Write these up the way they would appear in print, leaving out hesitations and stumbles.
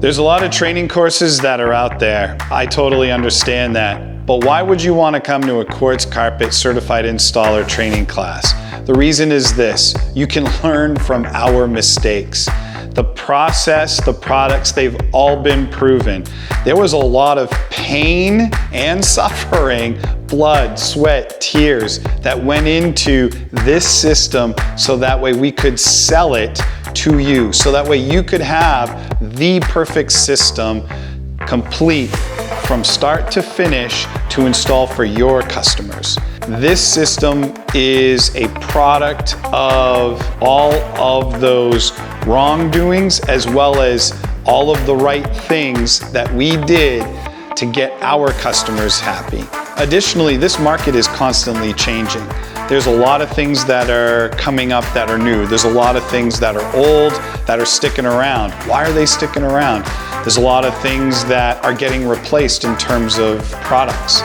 There's a lot of training courses that are out there. I totally understand that. But why would you want to come to a Quartz Carpet Certified Installer training class? The reason is this: you can learn from our mistakes. The process, the products, they've all been proven. There was a lot of pain and suffering, blood, sweat, tears that went into this system so that way we could sell it to you. So that way you could have the perfect system, complete from start to finish, to install for your customers. This system is a product of all of those wrongdoings as well as all of the right things that we did to get our customers happy. Additionally, this market is constantly changing. There's a lot of things that are coming up that are new. There's a lot of things that are old that are sticking around. Why are they sticking around? There's a lot of things that are getting replaced in terms of products.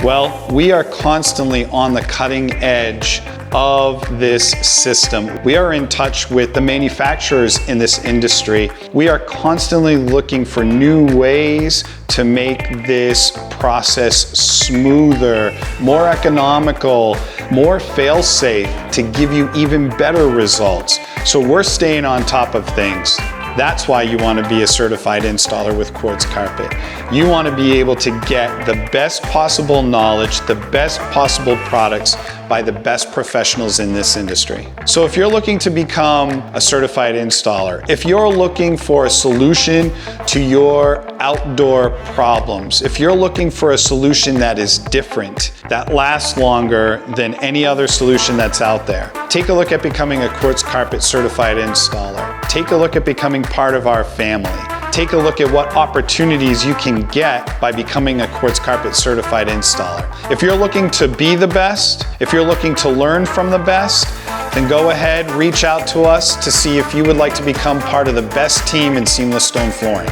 Well, we are constantly on the cutting edge of this system. We are in touch with the manufacturers in this industry. We are constantly looking for new ways to make this process smoother, more economical, more fail-safe, to give you even better results. So we're staying on top of things. That's why you want to be a certified installer with Quartz Carpet. You want to be able to get the best possible knowledge, the best possible products by the best professionals in this industry. So if you're looking to become a certified installer, if you're looking for a solution to your outdoor problems, if you're looking for a solution that is different, that lasts longer than any other solution that's out there, take a look at becoming a Quartz Carpet certified installer. Take a look at becoming part of our family. Take a look at what opportunities you can get by becoming a Quartz Carpet certified installer. If you're looking to be the best, if you're looking to learn from the best, then go ahead, reach out to us to see if you would like to become part of the best team in seamless stone flooring.